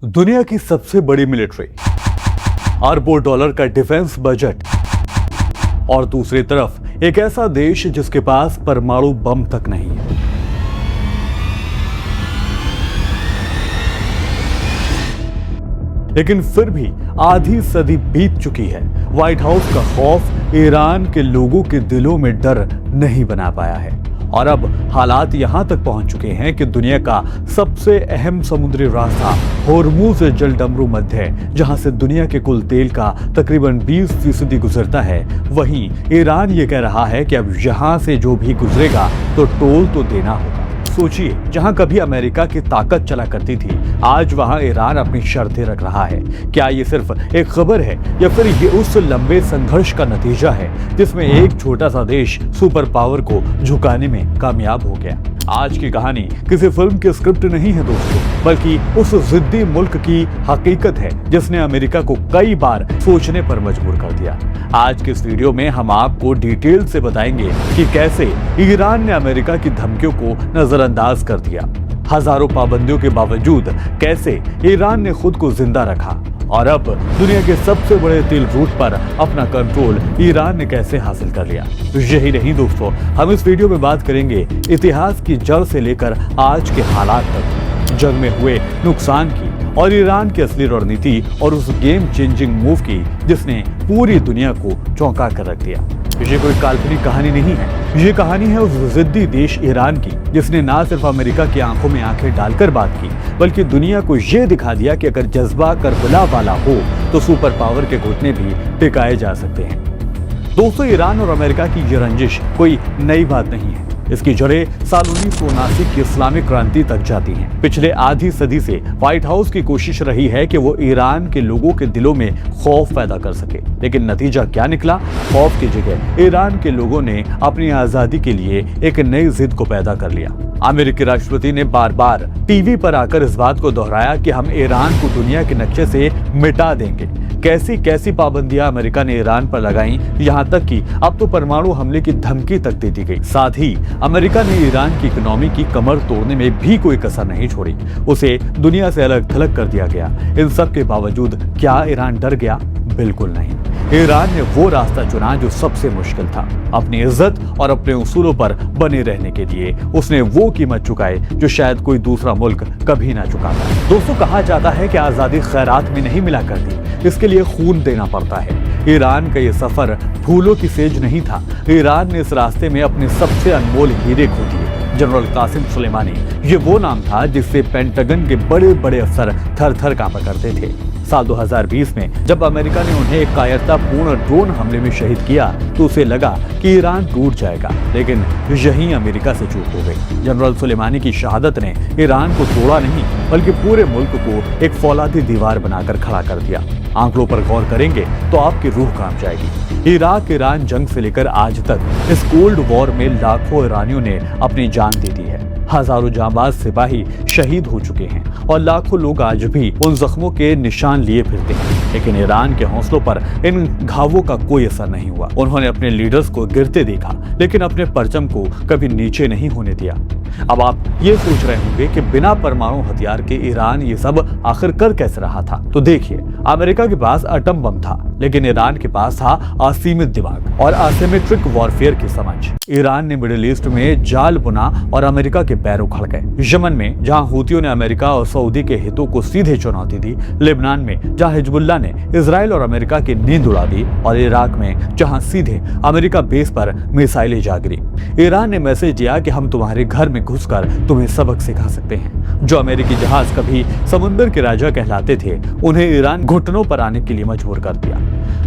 दुनिया की सबसे बड़ी मिलिट्री, अरबों डॉलर का डिफेंस बजट और दूसरी तरफ एक ऐसा देश जिसके पास परमाणु बम तक नहीं है। लेकिन फिर भी आधी सदी बीत चुकी है, व्हाइट हाउस का खौफ ईरान के लोगों के दिलों में डर नहीं बना पाया है। और अब हालात यहां तक पहुंच चुके हैं कि दुनिया का सबसे अहम समुद्री रास्ता होर्मुज जलडमरू मध्य है, जहां से दुनिया के कुल तेल का तकरीबन 20% गुजरता है। वहीं ईरान ये कह रहा है कि अब यहां से जो भी गुजरेगा तो टोल तो देना होगा। सोचिए, जहां कभी अमेरिका की ताकत चला करती थी, आज वहां ईरान अपनी शर्तें रख रहा है। क्या ये सिर्फ एक खबर है या फिर ये उस लंबे संघर्ष का नतीजा है जिसमें एक छोटा सा देश सुपर पावर को झुकाने में कामयाब हो गया? आज की कहानी किसी फिल्म की स्क्रिप्ट नहीं है दोस्तों, बल्कि उस जिद्दी मुल्क की हकीकत है जिसने अमेरिका को कई बार सोचने पर मजबूर कर दिया। आज के इस वीडियो में हम आपको डिटेल से बताएंगे कि कैसे ईरान ने अमेरिका की धमकियों को नजरअंदाज कर दिया, हजारों पाबंदियों के बावजूद कैसे ईरान ने खुद को जिंदा रखा और अब दुनिया के सबसे बड़े तेल रूट पर अपना कंट्रोल ईरान ने कैसे हासिल कर लिया। यही नहीं दोस्तों, हम इस वीडियो में बात करेंगे इतिहास की जड़ से लेकर आज के हालात तक, जंग में हुए नुकसान की और ईरान की असली रणनीति और उस गेम चेंजिंग मूव की जिसने पूरी दुनिया को चौंका कर रख दिया। ये कोई काल्पनिक कहानी नहीं है, ये कहानी है उस जिद्दी देश ईरान की जिसने ना सिर्फ अमेरिका की आंखों में आंखें डालकर बात की, बल्कि दुनिया को ये दिखा दिया कि अगर जज्बा करबला वाला हो तो सुपर पावर के घुटने भी टिकाए जा सकते हैं। दोस्तों, ईरान और अमेरिका की ये रंजिश कोई नई बात नहीं है। इसकी जड़ें साल 1979 की इस्लामिक क्रांति तक जाती हैं। पिछले आधी सदी से व्हाइट हाउस की कोशिश रही है कि वो ईरान के लोगों के दिलों में खौफ पैदा कर सके, लेकिन नतीजा क्या निकला? खौफ की जगह ईरान के लोगों ने अपनी आजादी के लिए एक नई जिद को पैदा कर लिया। अमेरिकी राष्ट्रपति ने बार बार टीवी पर आकर इस बात को दोहराया कि हम ईरान को दुनिया के नक्शे से मिटा देंगे। कैसी कैसी पाबंदियां अमेरिका ने ईरान पर लगाई, यहाँ तक कि अब तो परमाणु हमले की धमकी तक दे दी गई। साथ ही अमेरिका ने ईरान की इकोनॉमी की कमर तोड़ने में भी कोई कसर नहीं छोड़ी, उसे दुनिया से अलग थलग कर दिया गया। इन सब के बावजूद क्या ईरान डर गया? बिल्कुल नहीं। ईरान ने वो रास्ता चुना जो सबसे मुश्किल था। अपनी इज्जत और अपने उसूलों पर बने रहने के लिए उसने वो कीमत चुकाई जो शायद कोई दूसरा मुल्क कभी ना चुकाता। दोस्तों, कहा जाता है कि आजादी खैरात में नहीं मिला करती, इसके लिए खून देना पड़ता है। ईरान का ये सफर फूलों की सेज नहीं था। ईरान ने इस रास्ते में अपने सबसे अनमोल हीरे खो दिए। जनरल कासिम सुलेमानी, ये वो नाम था जिससे पेंटागन के बड़े बड़े अफसर थर थर कांपा करते थे। साल 2020 में जब अमेरिका ने उन्हें एक कायरतापूर्ण ड्रोन हमले में शहीद किया तो उसे लगा कि ईरान टूट जाएगा, लेकिन यही अमेरिका से चूक हो गई। जनरल सुलेमानी की शहादत ने ईरान को तोड़ा नहीं, बल्कि पूरे मुल्क को एक फौलादी दीवार बनाकर खड़ा कर दिया। आंकड़ों पर गौर करेंगे तो आपकी रूह कांप जाएगी। इराक ईरान जंग से लेकर आज तक इस कोल्ड वॉर में लाखों ईरानियों ने अपनी जान दे दी है। हजारों जांबाज सिपाही शहीद हो चुके हैं और लाखों लोग आज भी उन जख्मों के निशान लिए फिरते हैं, लेकिन ईरान के हौसलों पर इन घावों का कोई असर नहीं हुआ। उन्होंने अपने लीडर्स को गिरते देखा, लेकिन अपने परचम को कभी नीचे नहीं होने दिया। अब आप ये सोच रहे होंगे कि बिना परमाणु हथियार के ईरान ये सब आखिर कर कैसे रहा था? तो देखिए, अमेरिका के पास एटम बम था, लेकिन ईरान के पास था असीमित दिमाग और असिमेट्रिक वॉरफेयर की समझ। ईरान ने मिडिल ईस्ट में जाल बुना और अमेरिका के पैर उखड़ गए। यमन में जहां हूतियों ने अमेरिका और सऊदी के हितों को सीधे चुनौती दी, लेबनान में जहां हिजबुल्लाह ने इजराइल और अमेरिका की नींद उड़ा दी और इराक में जहां सीधे अमेरिका बेस पर मिसाइलें जा गिरी, ईरान ने मैसेज दिया कि हम तुम्हारे घर में घुसकर तुम्हें सबक सिखा सकते हैं। जो अमेरिकी जहाज कभी समुद्र के राजा कहलाते थे, उन्हें ईरान घुटनों पर आने के लिए मजबूर कर दिया।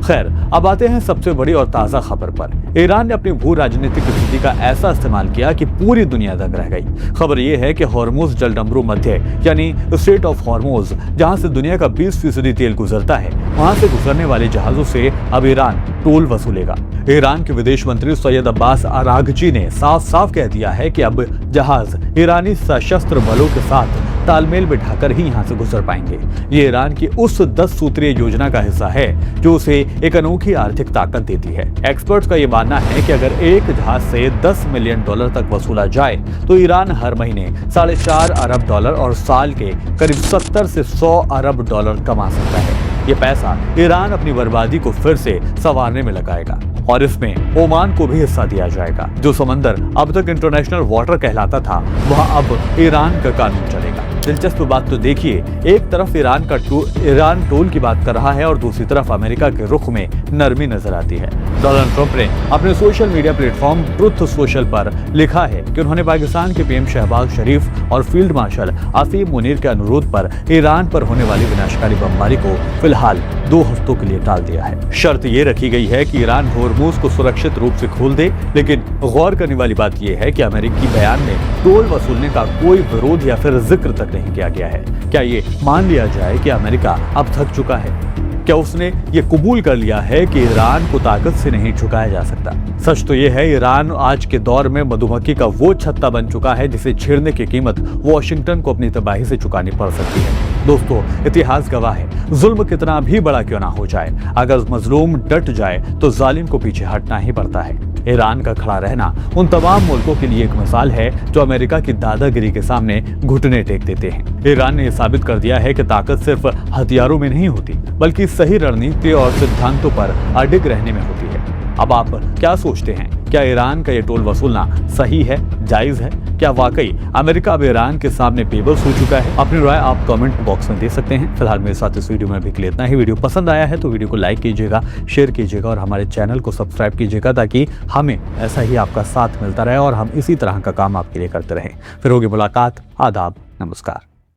खैर, अब आते हैं सबसे बड़ी और ताजा खबर पर। ईरान ने अपनी भू राजनीतिक स्थिति का ऐसा इस्तेमाल किया कि पूरी दुनिया दंग रह गई। खबर यह है कि होर्मुज जलडमरू मध्य यानी स्ट्रेट ऑफ होर्मुज, जहां से दुनिया का 20% तेल गुजरता है, वहां से गुजरने वाले जहाजों से अब ईरान टोल वसूलेगा। ईरान के विदेश मंत्री सैयद अब्बास अरागची ने साफ साफ कह दिया है कि अब जहाज ईरानी सशस्त्र बलों के साथ तालमेल बिठाकर ही यहाँ से गुजर पाएंगे। ये ईरान की उस 10 सूत्रीय योजना का हिस्सा है जो उसे एक अनोखी आर्थिक ताकत देती है। एक्सपर्ट्स का ये मानना है कि अगर एक जहाज से $10 मिलियन तक वसूला जाए तो ईरान हर महीने $4.5 अरब और साल के करीब 70 से 100 अरब डॉलर कमा सकता है। ये पैसा ईरान अपनी बर्बादी को फिर से संवारने में लगाएगा और इसमें ओमान को भी हिस्सा दिया जाएगा। जो समंदर अब तक इंटरनेशनल वाटर कहलाता था वह अब ईरान का कानून चलेगा। दिलचस्प बात तो देखिए, एक तरफ ईरान टोल की बात कर रहा है और दूसरी तरफ अमेरिका के रुख में नरमी नजर आती है। डोनाल्ड ट्रंप ने अपने social media platform truth social पर लिखा है कि उन्होंने पाकिस्तान के पीएम शहबाज शरीफ और फील्ड मार्शल आसिम मुनीर के अनुरोध पर ईरान पर होने वाली विनाशकारी बमबारी को फिलहाल 2 हफ्तों के लिए टाल दिया है। शर्त ये रखी गई है कि ईरान होर्मुज को सुरक्षित रूप से खोल दे, लेकिन गौर करने वाली बात यह है कि अमेरिकी बयान में टोल वसूलने का कोई विरोध या फिर जिक्र तक नहीं किया गया है। क्या ये मान लिया जाए कि अमेरिका अब थक चुका है? क्या उसने ये कबूल कर लिया है कि ईरान को ताकत से नहीं झुकाया जा सकता? सच तो ये है, ईरान आज के दौर में मधुमक्खी का वो छत्ता बन चुका है जिसे छेड़ने की कीमत वॉशिंगटन को अपनी तबाही से चुकानी पड़ सकती है। दोस्तों, इतिहास गवाह है, जुल्म कितना भी बड़ा क्यों ना हो जाए, अगर मजलूम डट जाए तो जालिम को पीछे हटना ही पड़ता है। ईरान का खड़ा रहना उन तमाम मुल्कों के लिए एक मिसाल है जो अमेरिका की दादागिरी के सामने घुटने टेक देते हैं। ईरान ने साबित कर दिया है कि ताकत सिर्फ हथियारों में नहीं होती, बल्कि सही रणनीति और सिद्धांतों पर अडिग रहने में होती है। अब आप क्या सोचते हैं? क्या ईरान का ये टोल वसूलना सही है, जायज है? क्या वाकई अमेरिका अब ईरान के सामने बेबस हो चुका है? अपनी राय आप कमेंट बॉक्स में दे सकते हैं। फिलहाल मेरे साथ इस वीडियो में अभी के लिए इतना ही। वीडियो पसंद आया है तो वीडियो को लाइक कीजिएगा, शेयर कीजिएगा और हमारे चैनल को सब्सक्राइब कीजिएगा ताकि हमें ऐसा ही आपका साथ मिलता रहे और हम इसी तरह का काम आपके लिए करते रहें। फिर होगी मुलाकात। आदाब, नमस्कार।